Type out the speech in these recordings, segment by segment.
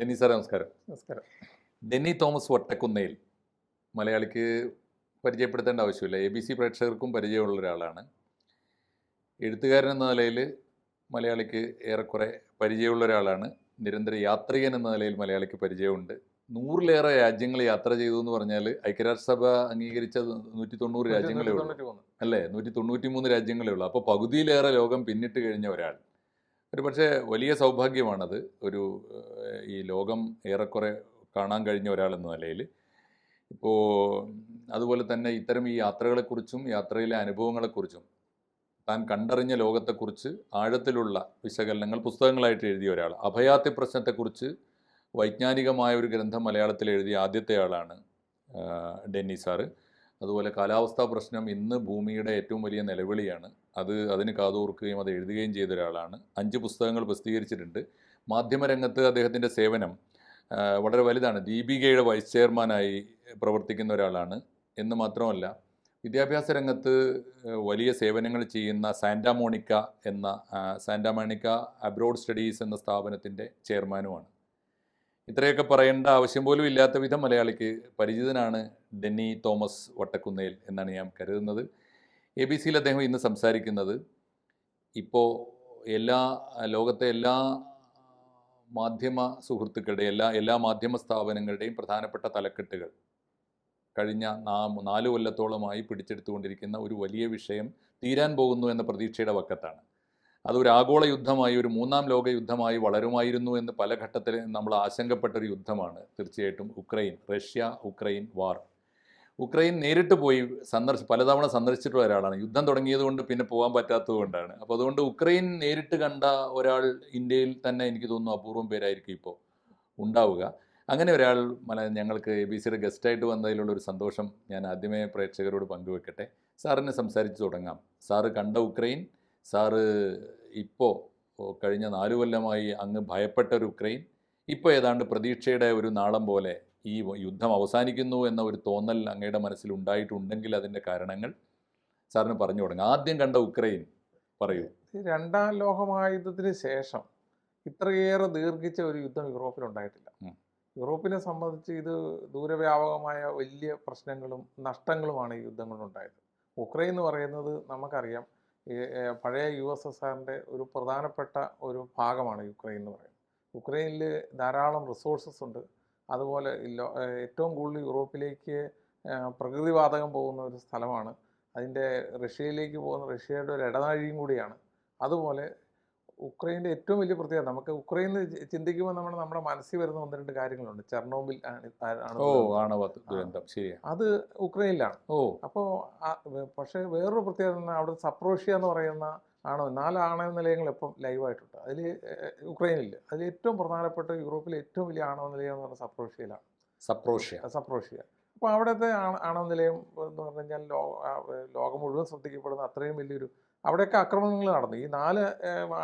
Denny sir നമസ്കാരം. നമസ്കാരം. Denny Thomas Vattakkunnel മലയാളിക്ക് പരിചയപ്പെടുത്തേണ്ട ആവശ്യമില്ല. ABC പ്രേക്ഷകർക്കും പരിചയമുള്ള ഒരാളാണ്. എഴുത്തുകാരൻ എന്ന നിലയിൽ മലയാളിക്ക് ഏറെക്കുറെ പരിചയമുള്ള ഒരാളാണ്. നിരന്തര യാത്രികൻ എന്ന നിലയിൽ മലയാളിക്ക് പരിചയമുണ്ട്. 100-ലേറെ രാജ്യങ്ങൾ യാത്ര ചെയ്തു എന്ന് പറഞ്ഞാൽ ഐക്യരാഷ്ട്രസഭ അംഗീകരിച്ച 190 രാജ്യങ്ങളേ ഉള്ളൂ, 193. അല്ലേ? 193 രാജ്യങ്ങളേ ഉള്ളൂ. അപ്പോൾ പകുതിയിലേറെ ലോകം പിന്നിട്ട് കഴിഞ്ഞ ഒരാൾ. ഒരു പക്ഷേ വലിയ സൗഭാഗ്യമാണത്. ഈ ലോകം ഏറെക്കുറെ കാണാൻ കഴിഞ്ഞ ഒരാളെന്ന നിലയിൽ. ഇപ്പോൾ അതുപോലെ തന്നെ ഇത്തരം ഈ യാത്രകളെക്കുറിച്ചും യാത്രയിലെ അനുഭവങ്ങളെക്കുറിച്ചും താൻ കണ്ടറിഞ്ഞ ലോകത്തെക്കുറിച്ച് ആഴത്തിലുള്ള വിശകലനങ്ങൾ പുസ്തകങ്ങളായിട്ട് എഴുതിയ ഒരാൾ. അഭയാർത്ഥി പ്രശ്നത്തെക്കുറിച്ച് വൈജ്ഞാനികമായ ഒരു ഗ്രന്ഥം മലയാളത്തിൽ എഴുതിയ ആദ്യത്തെ ആളാണ് ഡെന്നി സാറ്. അതുപോലെ കാലാവസ്ഥാ പ്രശ്നം ഇന്ന് ഭൂമിയുടെ ഏറ്റവും വലിയ നിലവിളിയാണ്. അതിന് കാതോർക്കുകയും അത് എഴുതുകയും ചെയ്ത ഒരാളാണ്. 5 പുസ്തകങ്ങൾ പ്രസിദ്ധീകരിച്ചിട്ടുണ്ട്. മാധ്യമരംഗത്ത് അദ്ദേഹത്തിൻ്റെ സേവനം വളരെ വലുതാണ്. ദീപികയുടെ വൈസ് ചെയർമാനായി പ്രവർത്തിക്കുന്ന ഒരാളാണ് എന്ന് മാത്രമല്ല, വിദ്യാഭ്യാസ രംഗത്ത് വലിയ സേവനങ്ങൾ ചെയ്യുന്ന സാന്റാ മോണിക്ക അബ്രോഡ് സ്റ്റഡീസ് എന്ന സ്ഥാപനത്തിൻ്റെ ചെയർമാനുമാണ്. ഇത്രയൊക്കെ പറയേണ്ട ആവശ്യം പോലും ഇല്ലാത്ത വിധം മലയാളിക്ക് പരിചിതനാണ് ഡെന്നി തോമസ് വട്ടക്കുന്നേൽ എന്നാണ് ഞാൻ കരുതുന്നത്. ABCയിൽ അദ്ദേഹം ഇന്ന് സംസാരിക്കുന്നത് ഇപ്പോൾ ലോകത്തെ എല്ലാ മാധ്യമ സുഹൃത്തുക്കളുടെ എല്ലാ മാധ്യമ സ്ഥാപനങ്ങളുടെയും പ്രധാനപ്പെട്ട തലക്കെട്ടുകൾ കഴിഞ്ഞ 4 കൊല്ലത്തോളമായി പിടിച്ചെടുത്തുകൊണ്ടിരിക്കുന്ന ഒരു വലിയ വിഷയം തീരാൻ പോകുന്നു എന്ന പ്രതീക്ഷയുടെ വക്കത്താണ്. അതൊരു ആഗോള യുദ്ധമായി, ഒരു 3-ാം ലോക യുദ്ധമായി വളരുമായിരുന്നു എന്ന് പല ഘട്ടത്തിൽ നമ്മൾ ആശങ്കപ്പെട്ടൊരു യുദ്ധമാണ് തീർച്ചയായിട്ടും റഷ്യ ഉക്രൈൻ വാർ. ഉക്രൈൻ നേരിട്ട് പോയി പലതവണ സന്ദർശിച്ചിട്ടുള്ള ഒരാളാണ്. യുദ്ധം തുടങ്ങിയതുകൊണ്ട് പിന്നെ പോകാൻ പറ്റാത്തത് കൊണ്ടാണ്. അപ്പോൾ അതുകൊണ്ട് ഉക്രൈൻ നേരിട്ട് കണ്ട ഒരാൾ ഇന്ത്യയിൽ തന്നെ എനിക്ക് തോന്നുന്നു അപൂർവം പേരായിരിക്കും ഇപ്പോൾ ഉണ്ടാവുക. അങ്ങനെ ഒരാൾ ഞങ്ങൾക്ക് ABCയുടെ ഗസ്റ്റായിട്ട് വന്നതിലുള്ള ഒരു സന്തോഷം ഞാൻ ആദ്യമേ പ്രേക്ഷകരോട് പങ്കുവെക്കട്ടെ. സാറിനെ സംസാരിച്ച് തുടങ്ങാം. സാറ് കണ്ട ഉക്രൈൻ, സാറ് ഇപ്പോൾ കഴിഞ്ഞ 4 കൊല്ലമായി അങ്ങ് ഭയപ്പെട്ട ഒരു ഉക്രൈൻ, ഇപ്പോൾ ഏതാണ്ട് പ്രതീക്ഷയുടെ ഒരു നാളം പോലെ ഈ യുദ്ധം അവസാനിക്കുന്നു എന്ന ഒരു തോന്നൽ അങ്ങയുടെ മനസ്സിൽ ഉണ്ടായിട്ടുണ്ടെങ്കിൽ അതിൻ്റെ കാരണങ്ങൾ സാറിന് പറഞ്ഞു തുടങ്ങാം. ആദ്യം കണ്ട ഉക്രൈൻ പറയൂ. 2-ാം ലോകമഹായുദ്ധത്തിന് ശേഷം ഇത്രയേറെ ദീർഘിച്ച ഒരു യുദ്ധം യൂറോപ്പിലുണ്ടായിട്ടില്ല. യൂറോപ്പിനെ സംബന്ധിച്ച് ഇത് ദൂരവ്യാപകമായ വലിയ പ്രശ്നങ്ങളും നഷ്ടങ്ങളുമാണ് ഈ യുദ്ധങ്ങളുണ്ടായത്. ഉക്രൈൻ എന്ന് പറയുന്നത് നമുക്കറിയാം, പഴയ USSRന്റെ ഒരു പ്രധാനപ്പെട്ട ഒരു ഭാഗമാണ് യുക്രൈൻ എന്ന് പറയുന്നത്. ഉക്രൈനിൽ ധാരാളം റിസോഴ്സസ് ഉണ്ട്. അതുപോലെ ഏറ്റവും കൂടുതൽ യൂറോപ്പിലേക്ക് പ്രകൃതിവാതകം പോകുന്ന ഒരു സ്ഥലമാണ്. അതിൻ്റെ റഷ്യയിലേക്ക് പോകുന്ന റഷ്യയുടെ ഒരു ഇടനാഴിയും കൂടിയാണ്. അതുപോലെ ഉക്രൈൻ്റെ ഏറ്റവും വലിയ പ്രത്യേകത, നമുക്ക് ഉക്രൈൻ ചിന്തിക്കുമ്പോൾ നമ്മുടെ മനസ്സിൽ വരുന്ന 1-2 കാര്യങ്ങളുണ്ട്. ചെർണോബിൽ അത് ഉക്രൈനിലാണ്. അപ്പോൾ പക്ഷേ വേറൊരു പ്രത്യേകത, അവിടെ സപ്രോഷ്യ എന്ന് പറയുന്ന 4 ആണവ നിലയങ്ങൾ ഇപ്പം ലൈവായിട്ടുണ്ട്. അതിൽ ഉക്രൈനിൽ അതിൽ ഏറ്റവും പ്രധാനപ്പെട്ട യൂറോപ്പിലെ ഏറ്റവും വലിയ ആണവ നിലയം എന്ന് പറഞ്ഞാൽ സപ്രോഷ്യയിലാണ്. സപ്രോഷ്യ. അപ്പോൾ അവിടുത്തെ ആണവ നിലയം എന്ന് പറഞ്ഞു കഴിഞ്ഞാൽ ലോകം മുഴുവൻ ശ്രദ്ധിക്കപ്പെടുന്ന അത്രയും വലിയൊരു, അവിടെയൊക്കെ ആക്രമണങ്ങൾ നടന്നു. ഈ 4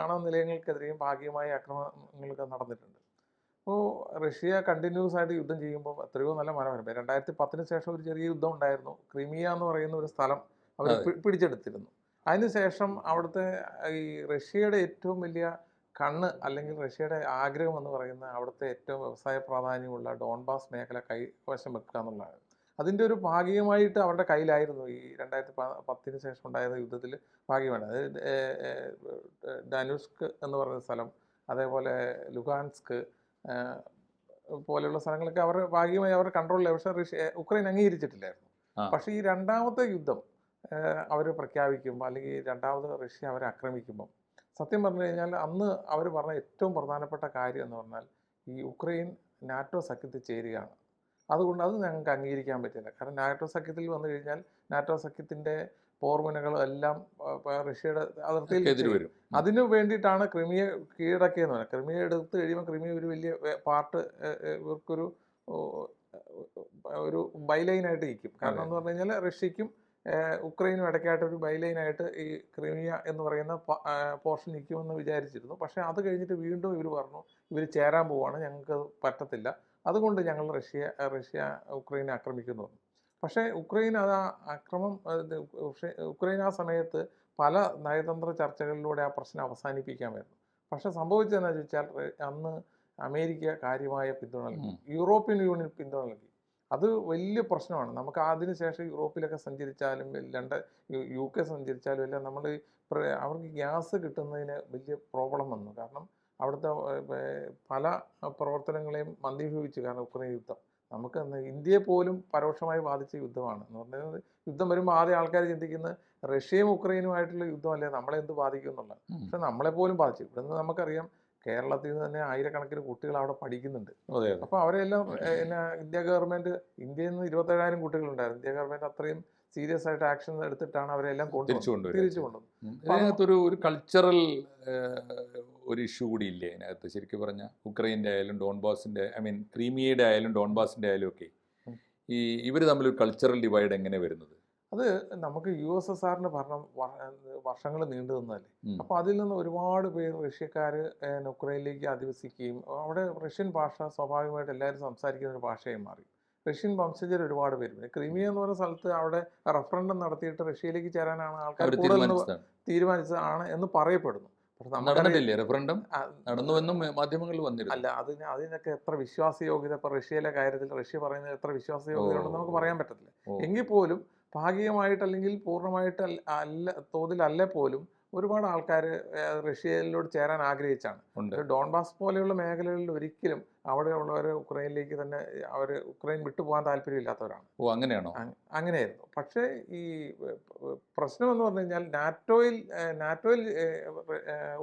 ആണവ നിലയങ്ങൾക്കെതിരെയും ഭാഗികമായ ആക്രമണങ്ങളൊക്കെ നടന്നിട്ടുണ്ട്. അപ്പോൾ റഷ്യ കണ്ടിന്യൂസ് ആയിട്ട് യുദ്ധം ചെയ്യുമ്പോൾ എത്രയോ നല്ല മനോഹരം. 2010 ശേഷം ഒരു ചെറിയ യുദ്ധം ഉണ്ടായിരുന്നു. ക്രിമിയ എന്ന് പറയുന്ന ഒരു സ്ഥലം അവർ പിടിച്ചെടുത്തിരുന്നു. അതിനുശേഷം അവിടുത്തെ ഈ റഷ്യയുടെ ഏറ്റവും വലിയ കണ്ണ് അല്ലെങ്കിൽ റഷ്യയുടെ ആഗ്രഹം എന്ന് പറയുന്ന അവിടുത്തെ ഏറ്റവും വ്യവസായ പ്രാധാന്യമുള്ള ഡോൺബാസ് മേഖല കൈവശം വെക്കുക എന്നുള്ളതാണ്. അതിൻ്റെ ഒരു ഭാഗികമായിട്ട് അവരുടെ കയ്യിലായിരുന്നു ഈ 2010 ശേഷം ഉണ്ടായ യുദ്ധത്തിൽ ഭാഗികമാണ്. അതായത് ഡാനുസ്ക് എന്ന് പറയുന്ന സ്ഥലം, അതേപോലെ ലുഹാൻസ്ക് പോലെയുള്ള സ്ഥലങ്ങളൊക്കെ ഭാഗികമായി അവരുടെ കൺട്രോളിൽ. പക്ഷേ ഉക്രൈൻ അംഗീകരിച്ചിട്ടില്ലായിരുന്നു. പക്ഷേ ഈ 2ാമത്തെ യുദ്ധം അവർ പ്രഖ്യാപിക്കുമ്പോൾ, അല്ലെങ്കിൽ 2ാമത് റഷ്യ അവരെ ആക്രമിക്കുമ്പം, സത്യം പറഞ്ഞു കഴിഞ്ഞാൽ അന്ന് അവർ പറഞ്ഞ ഏറ്റവും പ്രധാനപ്പെട്ട കാര്യം എന്ന് പറഞ്ഞാൽ ഈ ഉക്രൈൻ നാറ്റോ സഖ്യത്തിൽ ചേരുകയാണ്. അതുകൊണ്ട് അത് ഞങ്ങൾക്ക് അംഗീകരിക്കാൻ പറ്റില്ല. കാരണം നാറ്റോ സഖ്യത്തിൽ വന്നു കഴിഞ്ഞാൽ നാറ്റോ സഖ്യത്തിൻ്റെ പോർമുനകളും എല്ലാം റഷ്യയുടെ അതിർത്തിയിൽ വരും. അതിനു വേണ്ടിയിട്ടാണ് ക്രിമിയ കീഴടക്കിയെന്ന് പറയുന്നത്. ക്രിമിയ എടുത്ത് കഴിയുമ്പോൾ ക്രിമിയ ഒരു വലിയ പാർട്ട് ഇവർക്കൊരു ബൈലൈനായിട്ട് ഇരിക്കും. കാരണം എന്ന് പറഞ്ഞു കഴിഞ്ഞാൽ റഷ്യക്കും ഉക്രൈനും ഇടയ്ക്കായിട്ട് ഒരു ബൈലൈനായിട്ട് ഈ ക്രിമിയ എന്ന് പറയുന്ന പോർഷൻ നിൽക്കുമെന്ന് വിചാരിച്ചിരുന്നു. പക്ഷേ അത് കഴിഞ്ഞിട്ട് വീണ്ടും ഇവർ പറഞ്ഞു ഇവർ ചേരാൻ പോവുകയാണ്, ഞങ്ങൾക്ക് പറ്റത്തില്ല, അതുകൊണ്ട് ഞങ്ങൾ റഷ്യ ഉക്രൈനെ ആക്രമിക്കുന്നു. പക്ഷേ ഉക്രൈൻ ഉക്രൈൻ ആ സമയത്ത് പല നയതന്ത്ര ചർച്ചകളിലൂടെ ആ പ്രശ്നം അവസാനിപ്പിക്കാമായിരുന്നു. പക്ഷേ സംഭവിച്ചതെന്ന് ചോദിച്ചാൽ അന്ന് അമേരിക്ക കാര്യമായ പിന്തുണ നൽകി, യൂറോപ്യൻ യൂണിയൻ പിന്തുണ നൽകി. അത് വലിയ പ്രശ്നമാണ്. നമുക്ക് അതിനുശേഷം യൂറോപ്പിലൊക്കെ സഞ്ചരിച്ചാലും UK സഞ്ചരിച്ചാലും എല്ലാം നമ്മൾ അവർക്ക് ഗ്യാസ് കിട്ടുന്നതിന് വലിയ പ്രോബ്ലം വന്നു. കാരണം അവിടുത്തെ പല പ്രവർത്തനങ്ങളെയും മന്ദീഭവിച്ചു. കാരണം ഉക്രൈൻ യുദ്ധം നമുക്ക് ഇന്ത്യയെ പോലും പരോക്ഷമായി ബാധിച്ച യുദ്ധമാണ്. എന്ന് പറഞ്ഞാൽ യുദ്ധം വരുമ്പോൾ ആദ്യം ആൾക്കാർ ചിന്തിക്കുന്നത് റഷ്യയും ഉക്രൈനുമായിട്ടുള്ള യുദ്ധമല്ലേ നമ്മളെ എന്ത് ബാധിക്കും എന്നുള്ളത്. പക്ഷെ നമ്മളെ പോലും ബാധിച്ചു. ഇവിടെ നിന്ന് നമുക്കറിയാം കേരളത്തിൽ നിന്ന് തന്നെ ആയിരക്കണക്കിന് കുട്ടികൾ അവിടെ പഠിക്കുന്നുണ്ട്. അപ്പോൾ അവരെല്ലാം ഇന്ത്യ ഗവൺമെന്റ്, ഇന്ത്യയിൽ നിന്ന് 27,000 കുട്ടികളുണ്ടായിരുന്നു. ഇന്ത്യ ഗവൺമെന്റ് അത്രയും സീരിയസ് ആയിട്ട് ആക്ഷൻ എടുത്തിട്ടാണ് അവരെല്ലാം തിരിച്ചു കൊണ്ടുവന്നത്. ഇതിനകത്തൊരു കൾച്ചറൽ ഒരു ഇഷ്യൂ കൂടി ഇല്ലേ അതിനകത്ത്? ശരിക്കും പറഞ്ഞാൽ ഉക്രൈൻ്റെ ആയാലും ഡോൺബാസിൻ്റെ, ക്രീമിയയുടെ ആയാലും ഡോൺബാസിൻ്റെ ആയാലും ഒക്കെ ഈ ഇവർ തമ്മിലൊരു കൾച്ചറൽ ഡിവൈഡ് എങ്ങനെ വരുന്നത്? അത് നമുക്ക് USSRന്റെ ഭരണം വർഷങ്ങൾ നീണ്ടു നിന്നതല്ലേ. അപ്പോൾ അതിൽ നിന്ന് ഒരുപാട് പേര് റഷ്യക്കാർ ഉക്രൈനിലേക്ക് അധിവസിക്കുകയും അവിടെ റഷ്യൻ ഭാഷ സ്വാഭാവികമായിട്ട് എല്ലാവരും സംസാരിക്കുന്ന ഒരു ഭാഷയായി മാറി. റഷ്യൻ വംശജർ ഒരുപാട് പേര് ക്രിമിയ എന്ന് പറയുന്ന സ്ഥലത്ത് അവിടെ റഫറൻഡം നടത്തിയിട്ട് റഷ്യയിലേക്ക് ചേരാനാണ് ആൾക്കാർ തീരുമാനിച്ചതാണ് എന്ന് പറയപ്പെടുന്നു. റഫറൻഡം നടന്നുവെന്നും മാധ്യമങ്ങളിൽ വന്നിരുന്നു. അല്ല, അതിനൊക്കെ എത്ര വിശ്വാസയോഗ്യത, ഇപ്പൊ റഷ്യയിലെ കാര്യത്തിൽ റഷ്യ പറയുന്നത് എത്ര വിശ്വാസയോഗ്യത ഉണ്ടെന്ന് നമുക്ക് പറയാൻ പറ്റത്തില്ല. എങ്കിൽ പോലും ഭാഗികമായിട്ട് അല്ലെങ്കിൽ പൂർണ്ണമായിട്ട് തോതിലല്ല പോലും ഒരുപാട് ആൾക്കാർ റഷ്യയിലോട്ട് ചേരാൻ ആഗ്രഹിച്ചാണ്. ഡോൺബാസ് പോലെയുള്ള മേഖലകളിൽ ഒരിക്കലും അവിടെയുള്ളവർ ഉക്രൈനിലേക്ക് തന്നെ ഉക്രൈൻ വിട്ടുപോകാൻ താല്പര്യമില്ലാത്തവരാണ്. അങ്ങനെയാണോ? അങ്ങനെയായിരുന്നു. പക്ഷേ ഈ പ്രശ്നം എന്ന് പറഞ്ഞു കഴിഞ്ഞാൽ നാറ്റോയിൽ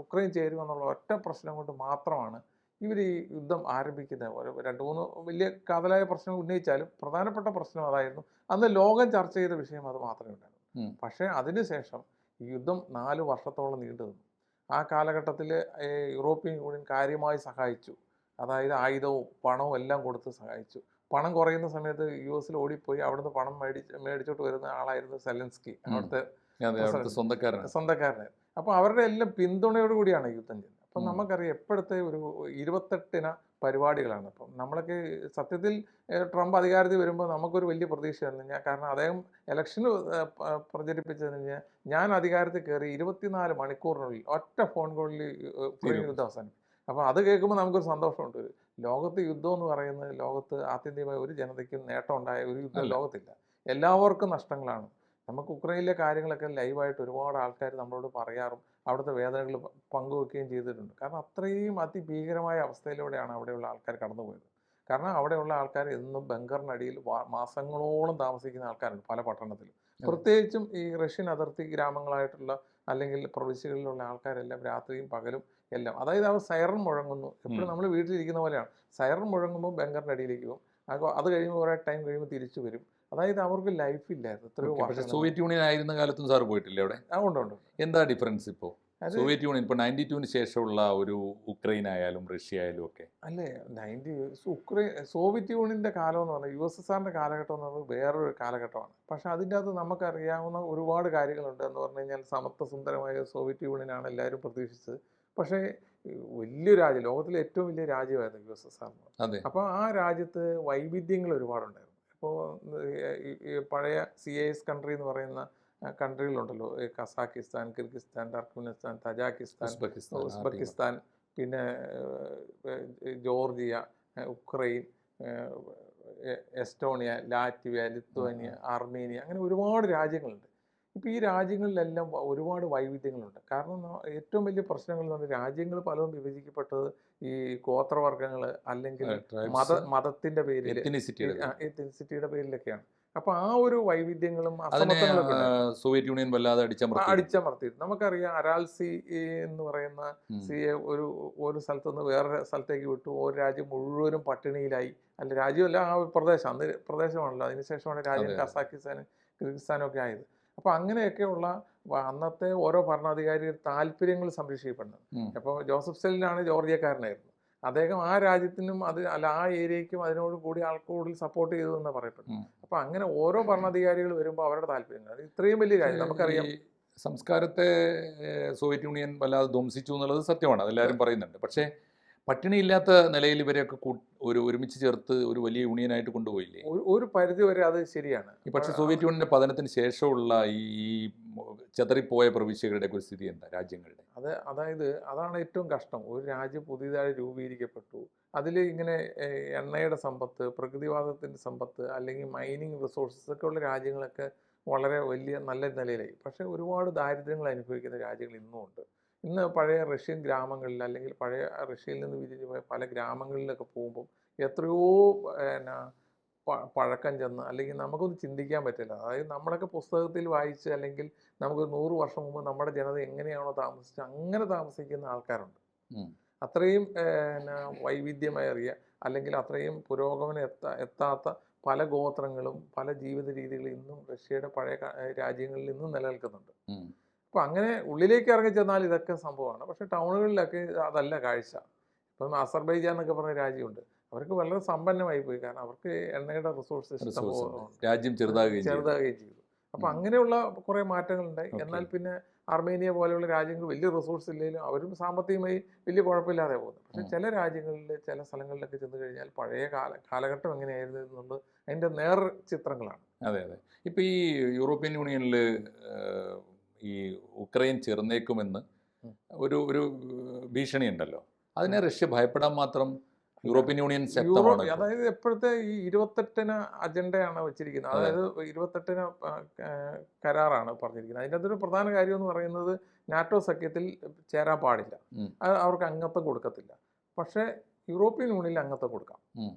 ഉക്രൈൻ ചേരുമെന്നുള്ള ഒറ്റ പ്രശ്നം കൊണ്ട് മാത്രമാണ് ഇവർ ഈ യുദ്ധം ആരംഭിക്കുന്നത്. 2-3 വലിയ കാതലായ പ്രശ്നം ഉന്നയിച്ചാലും പ്രധാനപ്പെട്ട പ്രശ്നം അതായിരുന്നു. അന്ന് ലോകം ചർച്ച ചെയ്ത വിഷയം അത് മാത്രമേ ഉണ്ടായിരുന്നു. പക്ഷേ അതിനുശേഷം ഈ യുദ്ധം 4 വർഷത്തോളം നീണ്ടു നിന്നു. ആ കാലഘട്ടത്തിൽ യൂറോപ്യൻ യൂണിയൻ കാര്യമായി സഹായിച്ചു. അതായത് ആയുധവും പണവും എല്ലാം കൊടുത്ത് സഹായിച്ചു. പണം കുറയുന്ന സമയത്ത് US ഓടിപ്പോയി അവിടുന്ന് പണം മേടിച്ചോട്ട് വരുന്ന ആളായിരുന്നു സെലൻസ്കി, അവിടുത്തെ സ്വന്തക്കാരനായിരുന്നു. അപ്പോൾ അവരുടെ എല്ലാം പിന്തുണയോട് കൂടിയാണ് യുദ്ധം ചെയ്യുന്നത്. അപ്പം നമുക്കറിയാം എപ്പോഴത്തെ ഒരു 28 പരിപാടികളാണ്. അപ്പം നമ്മളൊക്കെ സത്യത്തിൽ ട്രംപ് അധികാരത്തിൽ വരുമ്പോൾ നമുക്കൊരു വലിയ പ്രതീക്ഷയായിരുന്നു. കാരണം അദ്ദേഹം ഇലക്ഷന് പ്രചരിപ്പിച്ചതെന്ന് കഴിഞ്ഞാൽ ഞാൻ അധികാരത്തിൽ കയറി 24 മണിക്കൂറിനുള്ളിൽ ഒറ്റ ഫോൺ കോളിൽ ഉക്രൈൻ യുദ്ധം അവസാനിക്കും. അപ്പോൾ അത് കേൾക്കുമ്പോൾ നമുക്കൊരു സന്തോഷമുണ്ട്. ലോകത്ത് യുദ്ധം എന്ന് പറയുന്നത് ലോകത്ത് ആത്യന്തികമായി ഒരു ജനതയ്ക്കും നേട്ടം ഉണ്ടായ ഒരു യുദ്ധം ലോകത്തില്ല. എല്ലാവർക്കും നഷ്ടങ്ങളാണ്. നമുക്ക് ഉക്രൈനിലെ കാര്യങ്ങളൊക്കെ ലൈവായിട്ട് ഒരുപാട് ആൾക്കാർ നമ്മളോട് പറയാറും അവിടുത്തെ വേദനകൾ പങ്കുവെക്കുകയും ചെയ്തിട്ടുണ്ട്. കാരണം അത്രയും അതിഭീകരമായ അവസ്ഥയിലൂടെയാണ് അവിടെയുള്ള ആൾക്കാർ കടന്നുപോയത്. കാരണം അവിടെയുള്ള ആൾക്കാർ എന്നും ബങ്കറിനടിയിൽ മാസങ്ങളോളം താമസിക്കുന്ന ആൾക്കാരുണ്ട് പല പട്ടണത്തിലും. പ്രത്യേകിച്ചും ഈ റഷ്യൻ അതിർത്തി ഗ്രാമങ്ങളായിട്ടുള്ള അല്ലെങ്കിൽ പ്രവിശ്യകളിലുള്ള ആൾക്കാരെല്ലാം രാത്രിയും പകലും എല്ലാം, അതായത് അവർ സൈറൺ മുഴങ്ങുന്നു. എപ്പോഴും നമ്മൾ വീട്ടിലിരിക്കുന്ന പോലെയാണ്. സൈറൺ മുഴങ്ങുമ്പോൾ ബങ്കറിൻ്റെ അടിയിലേക്ക് പോകും. അത് കഴിയുമ്പോൾ കുറേ ടൈം കഴിയുമ്പോൾ തിരിച്ചു വരും. അതായത് അവർക്ക് ലൈഫ് ഇല്ലായിരുന്നു. എത്രയോ വർഷം. സോവിയറ്റ് യൂണിയൻ ആയിരുന്ന കാലത്തും സാർ പോയിട്ടില്ലേ അവിടെ? ഉണ്ട്. എന്താ ഡിഫറൻസ് ഇപ്പോൾ സോവിയറ്റ് യൂണിയൻ ഇപ്പോൾ 92 ശേഷമുള്ള ഒരു ഉക്രൈൻ ആയാലും റഷ്യ ആയാലും ഒക്കെ? അല്ലേ, സോവിയറ്റ് യൂണിയൻ്റെ കാലം എന്ന് പറഞ്ഞാൽ USSRന്റെ കാലഘട്ടം എന്ന് പറഞ്ഞാൽ വേറൊരു കാലഘട്ടമാണ്. പക്ഷെ അതിൻ്റെ അകത്ത് നമുക്കറിയാവുന്ന ഒരുപാട് കാര്യങ്ങളുണ്ട്. എന്ന് പറഞ്ഞു കഴിഞ്ഞാൽ സമത്വസുന്ദരമായ സോവിയറ്റ് യൂണിയനാണ് എല്ലാവരും പ്രതീക്ഷിച്ചത്. പക്ഷേ വലിയൊരു രാജ്യം, ലോകത്തിലെ ഏറ്റവും വലിയ രാജ്യമായിരുന്നു USSR. അപ്പോൾ ആ രാജ്യത്ത് വൈവിധ്യങ്ങൾ ഒരുപാടുണ്ടായിരുന്നു. ഇപ്പോൾ പഴയ CIS കൺട്രി എന്ന് പറയുന്ന കൺട്രികളുണ്ടല്ലോ, കസാക്കിസ്ഥാൻ, കിർഗിസ്ഥാൻ, ടർക്ക്മെനിസ്ഥാൻ, തജാക്കിസ്ഥാൻ, ഉസ്ബെക്കിസ്ഥാൻ, പിന്നെ Georgia, Ukraine, Estonia, Latvia, Lithuania, Armenia, അങ്ങനെ ഒരുപാട് രാജ്യങ്ങളുണ്ട്. ഇപ്പോൾ ഈ രാജ്യങ്ങളിലെല്ലാം ഒരുപാട് വൈവിധ്യങ്ങളുണ്ട്. കാരണം ഏറ്റവും വലിയ പ്രശ്നങ്ങൾ എന്ന് പറഞ്ഞാൽ രാജ്യങ്ങൾ പലതും വിഭജിക്കപ്പെട്ടത് ഈ ഗോത്രവർഗ്ഗങ്ങൾ അല്ലെങ്കിൽ മതത്തിൻ്റെ പേരിൽ, എത്നിസിറ്റിയുടെ പേരിലൊക്കെയാണ്. അപ്പോൾ ആ ഒരു വൈവിധ്യങ്ങളും അസമത്വങ്ങളൊക്കെ സോവിയറ്റ് യൂണിയൻ വല്ലാതെ അടിച്ചമർത്തി. നമുക്കറിയാം അരാൽസി എന്ന് പറയുന്ന ഒരു സ്ഥലത്ത് നിന്ന് വേറെ സ്ഥലത്തേക്ക് വിട്ടു. ഒരു രാജ്യം മുഴുവനും പട്ടിണിയിലായി. അല്ല, രാജ്യമല്ല, ആ പ്രദേശം, അന്ന് പ്രദേശമാണല്ലോ. അതിനുശേഷമാണ് രാജ്യം കസാക്കിസ്ഥാനും കിർഗിസ്ഥാനും ഒക്കെ ആയത്. അപ്പോൾ അങ്ങനെയൊക്കെയുള്ള അന്നത്തെ ഓരോ ഭരണാധികാരിയുടെ താല്പര്യങ്ങൾ സംരക്ഷിക്കപ്പെടുന്നത്. അപ്പോൾ ജോസഫ് സ്റ്റെലിനാണ് ജോർജിയക്കാരനായിരുന്നു. അദ്ദേഹം ആ രാജ്യത്തിനും ആ ഏരിയയ്ക്കും അതിനോട് കൂടി കൂടുതൽ സപ്പോർട്ട് ചെയ്തു എന്ന് പറയപ്പെടുന്നു. അപ്പോൾ അങ്ങനെ ഓരോ ഭരണാധികാരികൾ വരുമ്പോൾ അവരുടെ താല്പര്യങ്ങൾ, ഇത്രയും വലിയ രാജ്യം നമുക്കറിയാം. സംസ്കാരത്തെ സോവിയറ്റ് യൂണിയൻ വല്ലാതെ ധ്വംസിച്ചു എന്നുള്ളത് സത്യമാണ്, അതെല്ലാവരും പറയുന്നുണ്ട്. പക്ഷേ പട്ടിണിയില്ലാത്ത നിലയിൽ ഇവരെയൊക്കെ ഒരുമിച്ച് ചേർത്ത് ഒരു വലിയ യൂണിയനായിട്ട് കൊണ്ടുപോയില്ലേ? ഒരു പരിധി വരെ അത് ശരിയാണ്. പക്ഷേ സോവിയറ്റ് യൂണിയന്റെ പതനത്തിന് ശേഷമുള്ള ഈ ചെതറിപ്പോയ പ്രവിശ്യകളുടെ ഒരു സ്ഥിതി എന്താ, രാജ്യങ്ങളുടെ? അതാണ് ഏറ്റവും കഷ്ടം. ഒരു രാജ്യം പുതിയതായി രൂപീകരിക്കപ്പെട്ടു. അതിൽ ഇങ്ങനെ എണ്ണയുടെ സമ്പത്ത്, പ്രകൃതിവാതത്തിൻ്റെ സമ്പത്ത്, അല്ലെങ്കിൽ മൈനിങ് റിസോഴ്സസ് ഒക്കെ ഉള്ള രാജ്യങ്ങളൊക്കെ വളരെ വലിയ നല്ല നിലയിലായി. പക്ഷേ ഒരുപാട് ദാരിദ്ര്യങ്ങൾ അനുഭവിക്കുന്ന രാജ്യങ്ങൾ ഇന്നും ഉണ്ട്. ഇന്ന് പഴയ റഷ്യൻ ഗ്രാമങ്ങളിൽ, അല്ലെങ്കിൽ പഴയ റഷ്യയിൽ നിന്ന് വിരിഞ്ഞു പോയ പല ഗ്രാമങ്ങളിലൊക്കെ പോകുമ്പം എത്രയോ എന്നാ പഴക്കം ചെന്ന്, അല്ലെങ്കിൽ നമുക്കൊന്നും ചിന്തിക്കാൻ പറ്റില്ല. അതായത് നമ്മളൊക്കെ പുസ്തകത്തിൽ വായിച്ച്, അല്ലെങ്കിൽ നമുക്ക് 100 വർഷം മുമ്പ് നമ്മുടെ ജനത എങ്ങനെയാണോ താമസിച്ചത് അങ്ങനെ താമസിക്കുന്ന ആൾക്കാരുണ്ട്. അത്രയും വൈവിധ്യമേറിയ, അല്ലെങ്കിൽ അത്രയും പുരോഗമനം എത്താത്ത പല ഗോത്രങ്ങളും പല ജീവിത രീതികളും ഇന്നും റഷ്യയുടെ പഴയ രാജ്യങ്ങളിൽ ഇന്നും നിലനിൽക്കുന്നുണ്ട്. അപ്പോൾ അങ്ങനെ ഉള്ളിലേക്ക് ഇറങ്ങി ചെന്നാൽ ഇതൊക്കെ സംഭവമാണ്. പക്ഷേ ടൗണുകളിലൊക്കെ അതല്ല കാഴ്ച. ഇപ്പം അസർബൈജാൻ എന്നൊക്കെ പറഞ്ഞ രാജ്യമുണ്ട്. അവർക്ക് വളരെ സമ്പന്നമായി പോയി. കാരണം അവർക്ക് എണ്ണയുടെ റിസോഴ്സസ് രാജ്യം ചെറുതാകുകയും ചെയ്തു. അപ്പോൾ അങ്ങനെയുള്ള കുറേ മാറ്റങ്ങളുണ്ടായി. എന്നാൽ പിന്നെ അർമേനിയ പോലെയുള്ള രാജ്യങ്ങൾ വലിയ റിസോഴ്സ് ഇല്ലെങ്കിലും അവരും സാമ്പത്തികമായി വലിയ കുഴപ്പമില്ലാതെ പോകുന്നു. പക്ഷേ ചില രാജ്യങ്ങളിൽ, ചില സ്ഥലങ്ങളിലൊക്കെ ചെന്ന് കഴിഞ്ഞാൽ പഴയ കാലഘട്ടം എങ്ങനെയായിരുന്നു എന്നുള്ളത് അതിൻ്റെ നേർ ചിത്രങ്ങളാണ്. അതെ. ഇപ്പോൾ ഈ യൂറോപ്യൻ യൂണിയനിൽ ഈ ഉക്രൈൻ ചേർന്നേക്കുമെന്ന് ഒരു ഭീഷണി ഉണ്ടല്ലോ. അതിനെ റഷ്യ ഭയപ്പെടാൻ മാത്രം യൂറോപ്യൻ യൂണിയൻ ശക്തമാണ്. അതായത് എപ്പോഴത്തെ ഈ 28-ന് അജണ്ടയാണ് വെച്ചിരിക്കുന്നത്. അതായത് 28-ന് കരാറാണ് പറഞ്ഞിരിക്കുന്നത്. അതിൻ്റെ അകത്തൊരു പ്രധാന കാര്യം എന്ന് പറയുന്നത് നാറ്റോ സഖ്യത്തിൽ ചേരാൻ പാടില്ല, അത് അവർക്ക് അംഗത്വം കൊടുക്കത്തില്ല. പക്ഷേ യൂറോപ്യൻ യൂണിയനിൽ അംഗത്വം കൊടുക്കാം.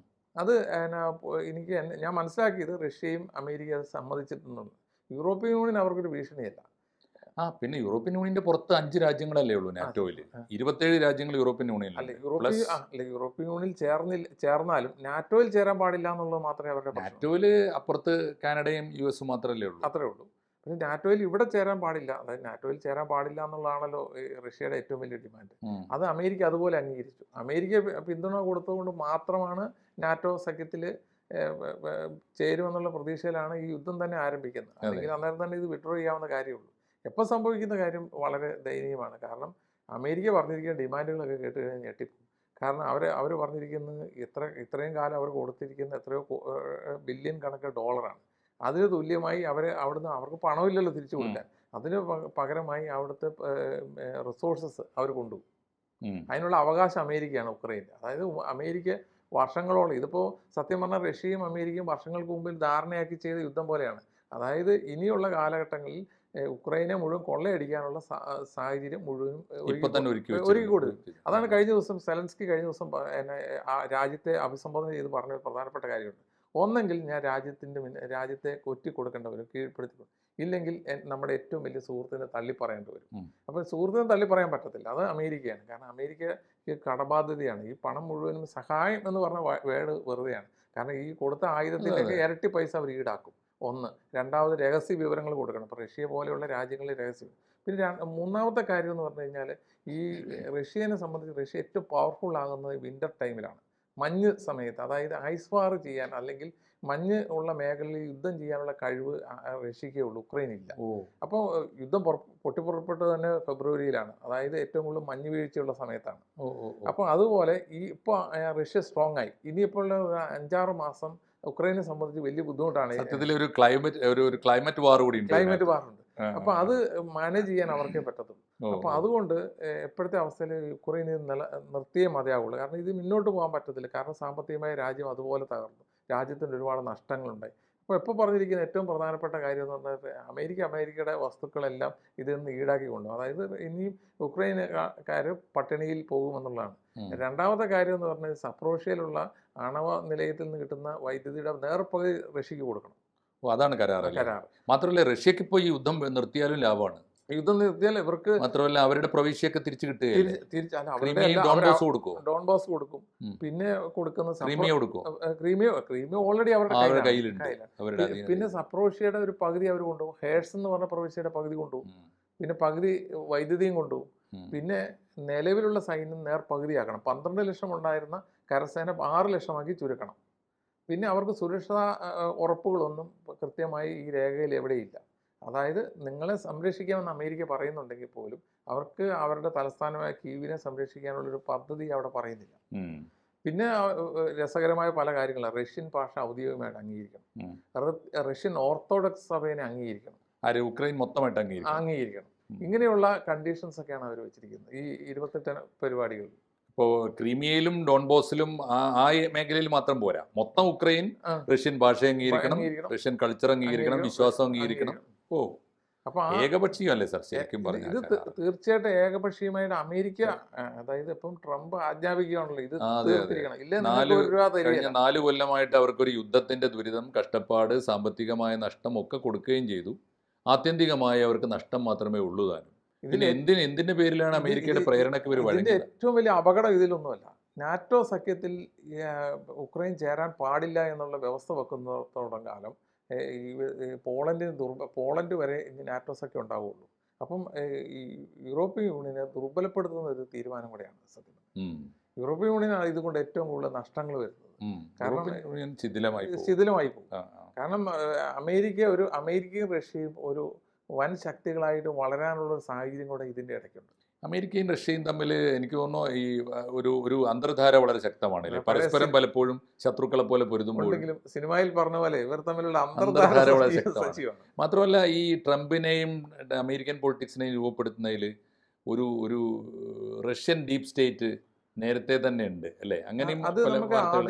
അത് ഞാൻ മനസ്സിലാക്കിയത് റഷ്യയും അമേരിക്കയും അത് സമ്മതിച്ചിട്ടുണ്ടെന്ന്. യൂറോപ്യൻ യൂണിയൻ അവർക്കൊരു ഭീഷണിയല്ല. പിന്നെ യൂറോപ്യൻ യൂണിയന്റെ പുറത്ത് 5 രാജ്യങ്ങളല്ലേ ഉള്ളൂ നാറ്റോയിൽ. 27 രാജ്യങ്ങൾ യൂറോപ്യൻ യൂണിയനിൽ. യൂറോപ്യൻ യൂണിയൻ ചേർന്നാലും നാറ്റോയിൽ ചേരാൻ പാടില്ല എന്നുള്ളത് മാത്രമേ അവരുടെ. നാറ്റോയിൽ അപ്പുറത്ത് കാനഡയും US മാത്രമല്ലേ ഉള്ളൂ. അത്രേ ഉള്ളൂ. പക്ഷേ നാറ്റോയിൽ ഇവിടെ ചേരാൻ പാടില്ല. അതായത് നാറ്റോയിൽ ചേരാൻ പാടില്ല എന്നുള്ളതാണല്ലോ റഷ്യയുടെ ഏറ്റവും വലിയ ഡിമാൻഡ്. അത് അമേരിക്ക അതുപോലെ അംഗീകരിച്ചു. അമേരിക്ക പിന്തുണ കൊടുത്തുകൊണ്ട് മാത്രമാണ് നാറ്റോ സഖ്യത്തിൽ ചേരുമെന്നുള്ള പ്രതീക്ഷയിലാണ് ഈ യുദ്ധം തന്നെ ആരംഭിക്കുന്നത്. അല്ലെങ്കിൽ അന്നേരം തന്നെ ഇത് വിഡ്രോ ചെയ്യാവുന്ന കാര്യമുള്ളൂ. എപ്പോൾ സംഭവിക്കുന്ന കാര്യം വളരെ ദയനീയമാണ്. കാരണം അമേരിക്ക പറഞ്ഞിരിക്കുന്ന ഡിമാൻഡുകളൊക്കെ കേട്ട് കഴിഞ്ഞാൽ ഞെട്ടിപ്പോകും. കാരണം അവർ പറഞ്ഞിരിക്കുന്നത് ഇത്രയും കാലം അവർ കൊടുത്തിരിക്കുന്ന എത്രയോ ബില്യൺ കണക്ക് ഡോളറാണ്. അതിന് തുല്യമായി അവിടുന്ന് അവർക്ക് പണമില്ലല്ലോ തിരിച്ചു കൊടുക്കാൻ. അതിന് പകരമായി അവിടുത്തെ റിസോഴ്സസ് അവർ കൊണ്ടുപോകും. അതിനുള്ള അവകാശം അമേരിക്കയാണ് ഉക്രൈനിൽ. അതായത് അമേരിക്ക വർഷങ്ങളോളം, ഇതിപ്പോൾ സത്യം പറഞ്ഞാൽ റഷ്യയും അമേരിക്കയും വർഷങ്ങൾക്ക് മുമ്പിൽ ധാരണയാക്കി ചെയ്ത യുദ്ധം പോലെയാണ്. അതായത് ഇനിയുള്ള കാലഘട്ടങ്ങളിൽ ഉക്രൈനെ മുഴുവൻ കൊള്ളയടിക്കാനുള്ള സാഹചര്യം മുഴുവനും ഒരുക്കി കൊടുത്തു. അതാണ് കഴിഞ്ഞ ദിവസം സെലൻസ്കി രാജ്യത്തെ അഭിസംബോധന ചെയ്ത് പറഞ്ഞ ഒരു പ്രധാനപ്പെട്ട കാര്യമുണ്ട്. ഒന്നെങ്കിൽ ഞാൻ രാജ്യത്തെ കൊറ്റി കൊടുക്കേണ്ടവരും കീഴ്പ്പെടുത്തി, ഇല്ലെങ്കിൽ നമ്മുടെ ഏറ്റവും വലിയ സുഹൃത്തിനെ തള്ളിപ്പറയേണ്ടി വരും. അപ്പോൾ സുഹൃത്തിനെ തള്ളിപ്പറയാൻ പറ്റത്തില്ല. അത് അമേരിക്കയാണ്. കാരണം അമേരിക്കയ്ക്ക് കടബാധ്യതയാണ്. ഈ പണം മുഴുവനും സഹായം എന്ന് പറഞ്ഞ വേർഡ് വെറുതെയാണ്. കാരണം ഈ കൊടുത്ത ആയുധത്തിൻ്റെയൊക്കെ ഇരട്ടി പൈസ അവർ ഈടാക്കും. ഒന്ന്. രണ്ടാമത് രഹസ്യ വിവരങ്ങൾ കൊടുക്കണം. ഇപ്പോൾ റഷ്യ പോലെയുള്ള രാജ്യങ്ങളിൽ രഹസ്യം. പിന്നെ മൂന്നാമത്തെ കാര്യം എന്ന് പറഞ്ഞു കഴിഞ്ഞാൽ, ഈ റഷ്യനെ സംബന്ധിച്ച് റഷ്യ ഏറ്റവും പവർഫുൾ ആകുന്നത് വിൻ്റർ ടൈമിലാണ്, മഞ്ഞ് സമയത്ത്. അതായത് ഐസ് വാർ ചെയ്യാൻ, അല്ലെങ്കിൽ മഞ്ഞ് ഉള്ള മേഖലയിൽ യുദ്ധം ചെയ്യാനുള്ള കഴിവ് റഷ്യക്കേ ഉള്ളൂ, ഉക്രൈനില്ല. അപ്പോൾ യുദ്ധം പൊട്ടിപ്പുറപ്പെട്ടത് തന്നെ ഫെബ്രുവരിയിലാണ്. അതായത് ഏറ്റവും കൂടുതൽ മഞ്ഞ് വീഴ്ചയുള്ള സമയത്താണ്. അപ്പോൾ അതുപോലെ ഇപ്പോൾ റഷ്യ സ്ട്രോങ് ആയി. ഇനിയിപ്പോൾ 5-6 മാസം ഉക്രൈനെ സംബന്ധിച്ച് വലിയ ബുദ്ധിമുട്ടാണ്. സത്യത്തിൽ ഒരു ക്ലൈമറ്റ് വാർ കൂടി ഉണ്ട്. അപ്പോൾ അത് മാനേജ് ചെയ്യാൻ അവർക്കേ പറ്റത്തുള്ളൂ. അപ്പോൾ അതുകൊണ്ട് ഇപ്പോഴത്തെ അവസ്ഥയിൽ യുക്രൈനെ നിർത്തിയേ മതിയാവുള്ളൂ. കാരണം ഇത് മുന്നോട്ട് പോകാൻ പറ്റത്തില്ല. കാരണം സാമ്പത്തികമായ രാജ്യം അതുപോലെ തകർന്നു, രാജ്യത്തിന് ഒരുപാട് നഷ്ടങ്ങളുണ്ടായി. അപ്പോൾ ഇപ്പോൾ പറഞ്ഞിരിക്കുന്ന ഏറ്റവും പ്രധാനപ്പെട്ട കാര്യം എന്ന് പറഞ്ഞാൽ അമേരിക്കയുടെ വസ്തുക്കളെല്ലാം ഇതിൽ നിന്ന് ഈടാക്കി കൊണ്ടു. അതായത് ഇനിയും ഉക്രൈനുകാർ പട്ടിണിയിൽ പോകുമെന്നുള്ളതാണ്. രണ്ടാമത്തെ കാര്യം എന്ന് പറഞ്ഞാൽ സപ്രോഷ്യയിലുള്ള ആണവ നിലയത്തിൽ നിന്ന് കിട്ടുന്ന വൈദ്യുതിയുടെ നേർപ്പകുതി റഷ്യക്ക് കൊടുക്കണം. അതാണ് കരാർ. മാത്രമല്ല റഷ്യക്ക് ഇപ്പോൾ ഈ യുദ്ധം നിർത്തിയാലും ലാഭമാണ്. യുദ്ധം നിർത്തിയാൽ ഇവർക്ക് മാത്രമല്ല അവരുടെ പ്രൊവിഷ്യൊക്കെ തിരിച്ചു കിട്ടുകയില്ല. ഡോൺബാസ് കൊടുക്കും. പിന്നെ കൊടുക്കുന്ന ക്രീമിയ ഓൾറെഡി അവരുടെ കയ്യിലുണ്ട്. പിന്നെ സപ്രോഷ്യയുടെ ഒരു പകുതി അവർ കൊണ്ടുപോകും. ഹേഴ്സ് എന്ന് പറഞ്ഞ പ്രൊവിഷ്യയുടെ പകുതി കൊണ്ടുപോകും. പിന്നെ പകുതി വൈദ്യുതിയും കൊണ്ടുപോകും. പിന്നെ നിലവിലുള്ള സൈന്യം പകുതിയാക്കണം. 12 ലക്ഷം ഉണ്ടായിരുന്ന കരസേന 6 ലക്ഷമാക്കി ചുരുക്കണം. പിന്നെ അവർക്ക് സുരക്ഷാ ഉറപ്പുകളൊന്നും കൃത്യമായി ഈ രേഖയിൽ എവിടെയില്ല. അതായത് നിങ്ങളെ സംരക്ഷിക്കാമെന്ന് അമേരിക്ക പറയുന്നുണ്ടെങ്കിൽ പോലും അവർക്ക് അവരുടെ തലസ്ഥാനമായ കീവിനെ സംരക്ഷിക്കാനുള്ളൊരു പദ്ധതി അവിടെ പറയുന്നില്ല. പിന്നെ രസകരമായ പല കാര്യങ്ങളാണ്. റഷ്യൻ ഭാഷ ഔദ്യോഗികമായിട്ട് അംഗീകരിക്കണം. ഉം. റഷ്യൻ ഓർത്തഡോക്സ് സഭയെ അംഗീകരിക്കണം. ആര് ഉക്രൈൻ മൊത്തമായിട്ട് അംഗീകരിക്കും? അംഗീകരിക്കണം. ഉം. ഇങ്ങനെയുള്ള കണ്ടീഷൻസ് ഒക്കെയാണ് അവർ വെച്ചിരിക്കുന്നത് ഈ 28 പരിപാടികൾ. ഇപ്പോൾ ക്രീമിയയിലും ഡോൺബോസിലും ആ മേഖലയിൽ മാത്രം പോരാ, മൊത്തം ഉക്രൈൻ ആ. റഷ്യൻ ഭാഷ അംഗീകരിക്കണം, അംഗീകരിക്കണം. റഷ്യൻ കൾച്ചർ അംഗീകരിക്കണം, വിശ്വാസം അംഗീകരിക്കണം. ഓ, അപ്പൊ ഏകപക്ഷീയമല്ലേ സർ ശരിക്കും ഇത് പറഞ്ഞാൽ? തീർച്ചയായിട്ടും ഏകപക്ഷീയമായിട്ട് അമേരിക്ക, അതായത് ഇപ്പം ട്രംപ് ആജ്ഞാപിക്കുകയാണല്ലോ ഇത് ആ, അതെ, അതെ. തീർത്തിരിക്കണം. ഇല്ലേ നാല് നിങ്ങൾക്ക് 1 രൂപ കഴിഞ്ഞ തരികയില്ല. 4 കൊല്ലമായിട്ട് അവർക്കൊരു യുദ്ധത്തിന്റെ ദുരിതം, കഷ്ടപ്പാട്, സാമ്പത്തികമായ നഷ്ടം ഒക്കെ കൊടുക്കുകയും ചെയ്തു. ആത്യന്തികമായി അവർക്ക് നഷ്ടം മാത്രമേ ഉള്ളൂ താനും. ഇതിൽ പിന്നെ എന്തിന്റെ പേരിലാണ് അമേരിക്കയുടെ പ്രേരണയ്ക്ക് ഇവർ ഇതിന്റെ വഴങ്ങിയത്? ഏറ്റവും വലിയ അപകടം ഇതിലൊന്നുമല്ല. നാറ്റോ സഖ്യത്തിൽ ഉക്രൈൻ ചേരാൻ പാടില്ല എന്നുള്ള വ്യവസ്ഥ വെക്കുന്നിടത്തോളം കാലം പോളണ്ട് വരെ ഇനി നാറ്റോ സഖ്യം ഉണ്ടാവുകയുള്ളൂ. അപ്പം ഈ യൂറോപ്യൻ യൂണിയനെ ദുർബലപ്പെടുത്തുന്ന ഒരു തീരുമാനം കൂടെയാണ് സത്യം. ഉം. യൂറോപ്യൻ യൂണിയനാണ് ഇതുകൊണ്ട് ഏറ്റവും കൂടുതൽ നഷ്ടങ്ങൾ വരുന്നത്. കാരണം യൂറോപ്യൻ യൂണിയൻ ശിഥിലമായി പോകും. ശിഥിലമായി പോകും. ആ, ആ. കാരണം അമേരിക്കയും റഷ്യയും ഒരു വൻ ശക്തികളായിട്ട് വളരാനുള്ള ഒരു സാഹചര്യം കൂടെ ഇതിന്റെ ഇടയ്ക്കുണ്ട്. അമേരിക്കയും റഷ്യയും തമ്മിൽ എനിക്ക് തോന്നുന്നു ഈ ഒരു അന്തർധാര വളരെ ശക്തമാണ്. പരസ്പരം പലപ്പോഴും ശത്രുക്കളെ പോലെ പൊരുതുമ്പോൾ ഉണ്ടെങ്കിലും സിനിമയിൽ പറഞ്ഞ പോലെ ഇവർ തമ്മിലുള്ള അന്തർധാര വളരെ ശക്തമാണ്. സജീവമാണ്. മാത്രമല്ല ഈ ട്രംപിനെയും അമേരിക്കൻ പൊളിറ്റിക്സിനെയും രൂപപ്പെടുത്തുന്നതിൽ ഒരു റഷ്യൻ ഡീപ് സ്റ്റേറ്റ് നേരത്തെ തന്നെ ഉണ്ട് അല്ലേ? അങ്ങനെയും അത് പല നമുക്ക് വാർത്തകൾ.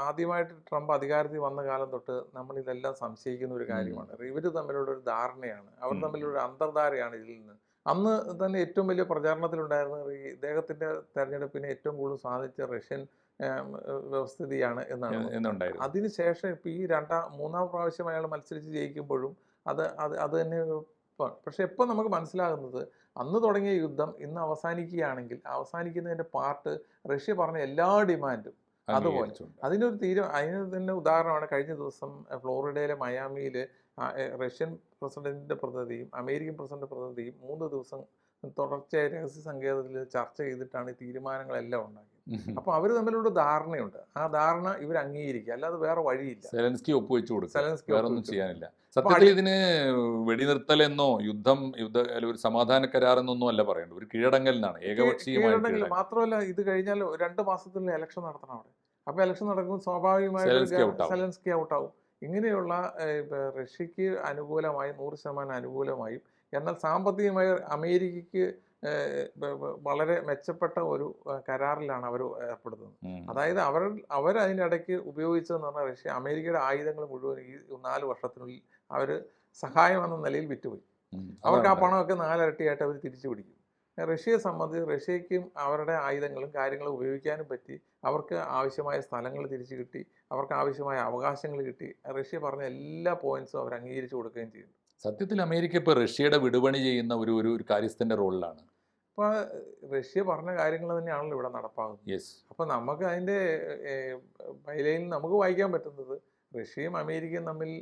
ആദ്യമായിട്ട് ട്രംപ് അധികാരത്തിൽ വന്ന കാലം തൊട്ട് നമ്മൾ ഇതെല്ലാം സംശയിക്കുന്ന ഒരു കാര്യമാണ്. ഇവര് തമ്മിലുള്ള ഒരു ധാരണയാണ്, അവർ തമ്മിലുള്ള ഒരു അന്തർധാരയാണ് ഇതിൽ നിന്ന്. അന്ന് തന്നെ ഏറ്റവും വലിയ പ്രചാരണത്തിലുണ്ടായിരുന്നത് ഈ ഇദ്ദേഹത്തിന്റെ തെരഞ്ഞെടുപ്പിനെ ഏറ്റവും കൂടുതൽ സ്വാധീനിച്ച റഷ്യൻ വ്യവസ്ഥിതിയാണ് എന്നുണ്ടായിരുന്നു. അതിനുശേഷം ഇപ്പൊ ഈ മൂന്നാം പ്രാവശ്യം അയാൾ മത്സരിച്ച് ജയിക്കുമ്പോഴും അത് തന്നെ. പക്ഷെ ഇപ്പൊ നമുക്ക് മനസ്സിലാകുന്നത് അന്ന് തുടങ്ങിയ യുദ്ധം ഇന്ന് അവസാനിക്കുകയാണെങ്കിൽ അവസാനിക്കുന്നതിന്റെ പാർട്ട് റഷ്യ പറഞ്ഞ എല്ലാ ഡിമാൻഡും അതുപോലെ അതിന് തന്നെ ഉദാഹരണമാണ് കഴിഞ്ഞ ദിവസം ഫ്ലോറിഡയിലെ മയാമിയിൽ റഷ്യൻ പ്രസിഡന്റിന്റെ പ്രതിനിധിയും അമേരിക്കൻ പ്രസിഡന്റ് പ്രതിനിധിയും 3 ദിവസം തുടർച്ചയായ രഹസ്യ സങ്കേതത്തിൽ ചർച്ച ചെയ്തിട്ടാണ് ഈ തീരുമാനങ്ങളെല്ലാം ഉണ്ടാക്കിയത്. അപ്പൊ അവർ തമ്മിലുള്ള ധാരണയുണ്ട്. ആ ധാരണ ഇവർ അംഗീകരിക്കുക, അല്ലാതെ വേറെ വഴിയില്ല. സെലൻസ്കി ഒപ്പുവെച്ചു കൊടുക്കുക, വേറൊന്നും ചെയ്യാനില്ല. അപ്പൊ സത്യത്തിൽ ഇതിന് വെടിനിർത്തലെന്നോ ഒരു സമാധാന കരാറെന്നൊന്നും അല്ല പറയേണ്ടത്, ഒരു കീഴടങ്ങൽ എന്നാണ്. ഏകപക്ഷീയമായ കീഴടങ്ങൽ മാത്രമല്ല, ഇത് കഴിഞ്ഞാൽ 2 മാസത്തിനുള്ളിൽ ഇലക്ഷൻ നടത്തണം അവിടെ. അപ്പൊ ഇലക്ഷൻ നടക്കുമ്പോൾ സ്വാഭാവികമായിട്ട് സെലൻസ്കി ഔട്ടാവും. ഇങ്ങനെയുള്ള റഷ്യക്ക് അനുകൂലമായും 100% അനുകൂലമായും, എന്നാൽ സാമ്പത്തികമായി അമേരിക്കയ്ക്ക് വളരെ മെച്ചപ്പെട്ട ഒരു കരാറിലാണ് അവർ ഏർപ്പെടുന്നത്. അതായത് അവരതിനിടയ്ക്ക് ഉപയോഗിച്ചതെന്ന് പറഞ്ഞാൽ അമേരിക്കയുടെ ആയുധങ്ങൾ മുഴുവൻ ഈ 4 വർഷത്തിനുള്ളിൽ അവർ സഹായം എന്ന നിലയിൽ വിറ്റുപോയി. അവർക്ക് ആ പണമൊക്കെ 4 ഇരട്ടിയായിട്ട് അവർ തിരിച്ചു പിടിക്കും. റഷ്യയെ സംബന്ധിച്ച് റഷ്യയ്ക്കും അവരുടെ ആയുധങ്ങളും കാര്യങ്ങളും ഉപയോഗിക്കാനും പറ്റി. അവർക്ക് ആവശ്യമായ സ്ഥലങ്ങൾ തിരിച്ചു കിട്ടി, അവർക്ക് ആവശ്യമായ അവകാശങ്ങൾ കിട്ടി. റഷ്യ പറഞ്ഞ എല്ലാ പോയിന്റ്സും അവർ അംഗീകരിച്ചു കൊടുക്കുകയും ചെയ്തു. സത്യത്തിൽ അമേരിക്ക ഇപ്പോൾ റഷ്യയുടെ വിടുപണി ചെയ്യുന്ന ഒരു കാര്യസ്ഥന്റെ റോളിലാണ്. അപ്പോൾ റഷ്യ പറഞ്ഞ കാര്യങ്ങൾ തന്നെയാണല്ലോ ഇവിടെ നടപ്പാകുന്നത്. അപ്പോൾ നമുക്ക് അതിൻ്റെ ബൈലയിൽ നമുക്ക് വായിക്കാൻ പറ്റുന്നത് റഷ്യയും അമേരിക്കയും തമ്മിൽ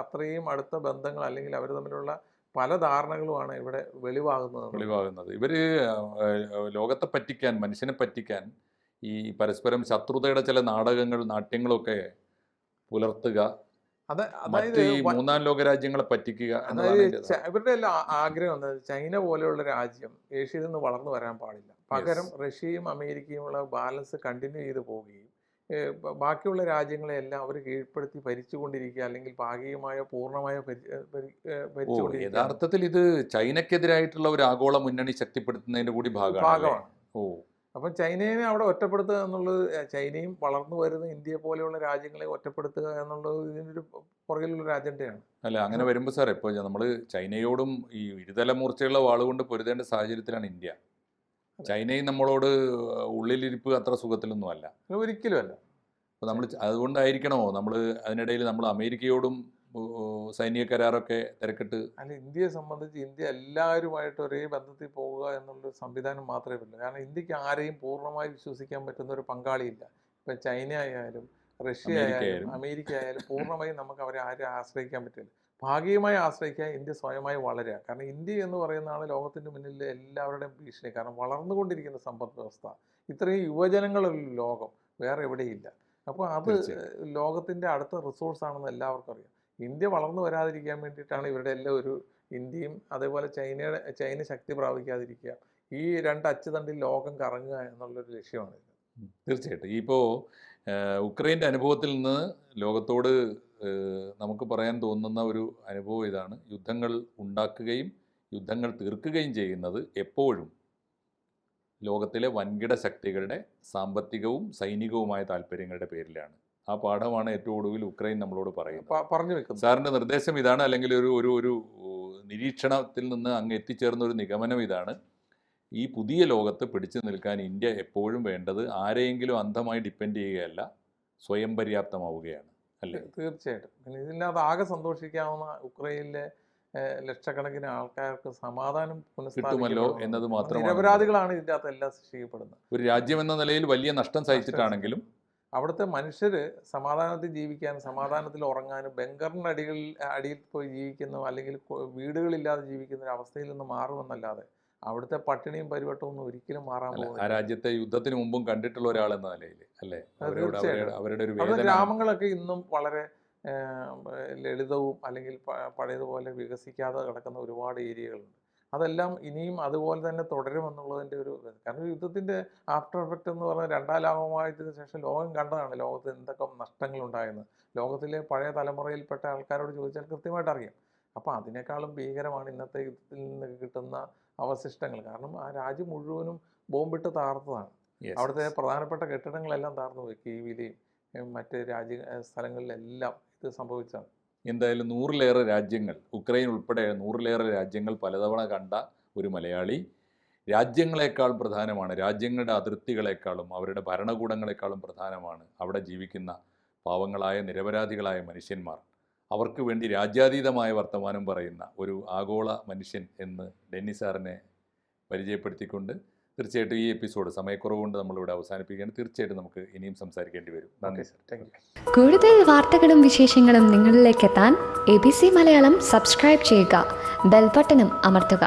അത്രയും അടുത്ത ബന്ധങ്ങൾ, അല്ലെങ്കിൽ അവർ തമ്മിലുള്ള പല ധാരണകളുമാണ് ഇവിടെ വെളിവാകുന്നത്. ഇവര് ലോകത്തെ പറ്റിക്കാൻ, മനുഷ്യനെ പറ്റിക്കാൻ ഈ പരസ്പരം ശത്രുതയുടെ ചില നാട്യങ്ങളൊക്കെ പുലർത്തുക, അതായത് ഈ 3ാം ലോക രാജ്യങ്ങളെ പറ്റിക്കുക. ഇവരുടെ എല്ലാം ആഗ്രഹം എന്താ? ചൈന പോലെയുള്ള രാജ്യം ഏഷ്യയിൽ നിന്ന് വളർന്നു വരാൻ പാടില്ല. പകരം റഷ്യയും അമേരിക്കയുമുള്ള ബാലൻസ് കണ്ടിന്യൂ ചെയ്ത് പോവുകയും ബാക്കിയുള്ള രാജ്യങ്ങളെല്ലാം അവർ കീഴ്പ്പെടുത്തി ഭരിച്ചുകൊണ്ടിരിക്കുക, അല്ലെങ്കിൽ ഭാഗികമായോ പൂർണ്ണമായോ ഭരിച്ചുകൊണ്ടിരിക്കുക. യഥാർത്ഥത്തിൽ ഇത് ചൈനക്കെതിരായിട്ടുള്ള ഒരു ആഗോള മുന്നണി ശക്തിപ്പെടുത്തുന്നതിന്റെ കൂടി ഭാഗമാണ്. അപ്പം ചൈനയെ അവിടെ ഒറ്റപ്പെടുത്തുക എന്നുള്ളത്, ചൈനയും വളർന്നു വരുന്ന ഇന്ത്യയെ പോലെയുള്ള രാജ്യങ്ങളെ ഒറ്റപ്പെടുത്തുക എന്നുള്ളത് ഇതിനൊരു പുറകിലുള്ളൊരു അജണ്ടയാണ്. അല്ല, അങ്ങനെ വരുമ്പോൾ സാർ ഇപ്പോൾ നമ്മൾ ചൈനയോടും ഈ ഇരുതല മൂർച്ചയുള്ള വാളുകൊണ്ട് പൊരുതേണ്ട സാഹചര്യത്തിലാണ് ഇന്ത്യ. ചൈനയും നമ്മളോട് ഉള്ളിലിരിപ്പ് അത്ര സുഖത്തിലൊന്നും അല്ല, ഒരിക്കലും അല്ല. അപ്പോൾ നമ്മൾ അതുകൊണ്ടായിരിക്കണമോ നമ്മൾ അതിനിടയിൽ നമ്മൾ അമേരിക്കയോടും സൈനിക കരാറൊക്കെ തിരക്കിട്ട്? അല്ല, ഇന്ത്യയെ സംബന്ധിച്ച് ഇന്ത്യ എല്ലാവരുമായിട്ട് ഒരേ ബന്ധത്തിൽ പോവുക എന്നുള്ളൊരു സംവിധാനം മാത്രമേ ഉള്ളൂ. കാരണം ഇന്ത്യക്ക് ആരെയും പൂർണ്ണമായി വിശ്വസിക്കാൻ പറ്റുന്ന ഒരു പങ്കാളിയില്ല. ഇപ്പം ചൈന ആയാലും റഷ്യ ആയാലും അമേരിക്ക ആയാലും പൂർണ്ണമായും നമുക്ക് അവരെ ആരും ആശ്രയിക്കാൻ പറ്റില്ല. ഭാഗികമായി ആശ്രയിക്കാൻ ഇന്ത്യ സ്വയമായി വളരുക. കാരണം ഇന്ത്യ എന്ന് പറയുന്നതാണ് ലോകത്തിൻ്റെ മുന്നിൽ എല്ലാവരുടെയും ഭീഷണി. കാരണം വളർന്നുകൊണ്ടിരിക്കുന്ന സമ്പദ് വ്യവസ്ഥ, ഇത്രയും യുവജനങ്ങളുള്ള ലോകം വേറെ എവിടെയില്ല. അപ്പോൾ അത് ലോകത്തിൻ്റെ അടുത്ത റിസോഴ്സാണെന്ന് എല്ലാവർക്കും അറിയാം. ഇന്ത്യ വളർന്നു വരാതിരിക്കാൻ വേണ്ടിയിട്ടാണ് ഇവരുടെ എല്ലാം ഒരു ഇന്ത്യയും അതേപോലെ ചൈന ശക്തി പ്രാപിക്കാതിരിക്കുക, ഈ 2 അച്ചുതണ്ടിൽ ലോകം കറങ്ങുക എന്നുള്ളൊരു ലക്ഷ്യമാണ് ഇത്. തീർച്ചയായിട്ടും ഇപ്പോൾ ഉക്രൈൻ്റെ അനുഭവത്തിൽ നിന്ന് ലോകത്തോട് നമുക്ക് പറയാൻ തോന്നുന്ന ഒരു അനുഭവം ഇതാണ്. യുദ്ധങ്ങൾ ഉണ്ടാക്കുകയും യുദ്ധങ്ങൾ തീർക്കുകയും ചെയ്യുന്നത് എപ്പോഴും ലോകത്തിലെ വൻകിട ശക്തികളുടെ സാമ്പത്തികവും സൈനികവുമായ താല്പര്യങ്ങളുടെ പേരിലാണ്. ആ പാഠമാണ് ഏറ്റവും ഒടുവിൽ ഉക്രൈൻ നമ്മളോട് പറയുന്നത്. പറഞ്ഞു വെക്കുന്നു. സാറിൻ്റെ നിർദ്ദേശം ഇതാണ്, അല്ലെങ്കിൽ ഒരു ഒരു ഒരു നിരീക്ഷണത്തിൽ നിന്ന് അങ്ങ് എത്തിച്ചേർന്ന ഒരു നിഗമനം ഇതാണ്: ഈ പുതിയ ലോകത്ത് പിടിച്ചു നിൽക്കാൻ ഇന്ത്യ എപ്പോഴും വേണ്ടത് ആരെയെങ്കിലും അന്ധമായി ഡിപ്പെൻഡ് ചെയ്യുകയല്ല, സ്വയം പര്യാപ്തമാവുകയാണ്, അല്ലേ? തീർച്ചയായിട്ടും. പിന്നെ ഇതിനകത്ത് ആകെ സന്തോഷിക്കാവുന്ന ഉക്രൈനിലെ ലക്ഷക്കണക്കിന് ആൾക്കാർക്ക് സമാധാനം കിട്ടുമല്ലോ എന്നത് മാത്രമാണ്. നിരപരാധികളാണ് ഇതിൻ്റെ അകത്ത് എല്ലാം ശിക്ഷിക്കപ്പെടുന്നത്. ഒരു രാജ്യം എന്ന നിലയിൽ വലിയ നഷ്ടം സഹിച്ചിട്ടാണെങ്കിലും അവിടുത്തെ മനുഷ്യർ സമാധാനത്തിൽ ജീവിക്കാനും സമാധാനത്തിൽ ഉറങ്ങാനും ബങ്കറിൻ്റെ അടിയിൽ പോയി ജീവിക്കുന്നു, അല്ലെങ്കിൽ വീടുകളില്ലാതെ ജീവിക്കുന്ന ഒരു അവസ്ഥയിൽ നിന്ന് മാറുമെന്നല്ലാതെ അവിടുത്തെ പട്ടിണിയും പരിവട്ടവും ഒന്നും ഒരിക്കലും മാറാൻ പോകുന്നില്ല. ആ രാജ്യത്തെ യുദ്ധത്തിന് മുമ്പും കണ്ടിട്ടുള്ള ഒരാളെന്ന നിലയിൽ, അല്ലേ? അവരുടെ ഒരു വേദന. ഗ്രാമങ്ങളൊക്കെ ഇന്നും വളരെ ലളിതവും അല്ലെങ്കിൽ പഴയതുപോലെ വികസിക്കാതെ കിടക്കുന്ന ഒരുപാട് ഏരിയകളുണ്ട്. അതെല്ലാം ഇനിയും അതുപോലെ തന്നെ തുടരുമെന്നുള്ളതിൻ്റെ ഒരു, കാരണം യുദ്ധത്തിൻ്റെ ആഫ്റ്റർ എഫക്റ്റ് എന്ന് പറഞ്ഞാൽ രണ്ടാം ലോകമഹായുദ്ധത്തിന് ശേഷം ലോകം കണ്ടതാണ് ലോകത്ത് എന്തൊക്കെ നഷ്ടങ്ങളുണ്ടായെന്ന്. ലോകത്തിലെ പഴയ തലമുറയിൽപ്പെട്ട ആൾക്കാരോട് ചോദിച്ചാൽ കൃത്യമായിട്ട് അറിയാം. അപ്പോൾ അതിനേക്കാളും ഭീകരമാണ് ഇന്നത്തെ യുദ്ധത്തിൽ നിന്ന് കിട്ടുന്ന അവശിഷ്ടങ്ങൾ. കാരണം ആ രാജ്യം മുഴുവനും ബോംബിട്ട് താർത്തതാണ്. അവിടുത്തെ പ്രധാനപ്പെട്ട കെട്ടിടങ്ങളെല്ലാം താർന്നു പോയി. കീവിലെയും മറ്റ് സ്ഥലങ്ങളിലെല്ലാം ഇത് സംഭവിച്ചതാണ്. എന്തായാലും 100-ലേറെ രാജ്യങ്ങൾ, ഉക്രൈൻ ഉൾപ്പെടെ 100-ലേറെ രാജ്യങ്ങൾ പലതവണ കണ്ട ഒരു മലയാളി, രാജ്യങ്ങളെക്കാൾ പ്രധാനമാണ്, രാജ്യങ്ങളുടെ അതിർത്തികളെക്കാളും അവരുടെ ഭരണകൂടങ്ങളെക്കാളും പ്രധാനമാണ് അവിടെ ജീവിക്കുന്ന പാവങ്ങളായ നിരപരാധികളായ മനുഷ്യന്മാർ. അവർക്ക് വേണ്ടി രാജ്യാതീതമായ വർത്തമാനം പറയുന്ന ഒരു ആഗോള മനുഷ്യൻ എന്ന് ഡെന്നി സാറിനെ പരിചയപ്പെടുത്തിക്കൊണ്ട് തീർച്ചയായിട്ടും ഈ എപ്പിസോഡ് സമയക്കുറവുകൊണ്ട് നമ്മളിവിടെ അവസാനിപ്പിക്കുകയാണ്. തീർച്ചയായിട്ടും നമുക്ക് ഇനിയും സംസാരിക്കേണ്ടി വരും. നന്ദി സർ. Thank you. കൂടുതൽ വാർത്തകളും വിശേഷങ്ങളും നിങ്ങളിലേക്ക് എത്താൻ ABC മലയാളം സബ്സ്ക്രൈബ് ചെയ്യുക, ബെൽ ബട്ടണും അമർത്തുക.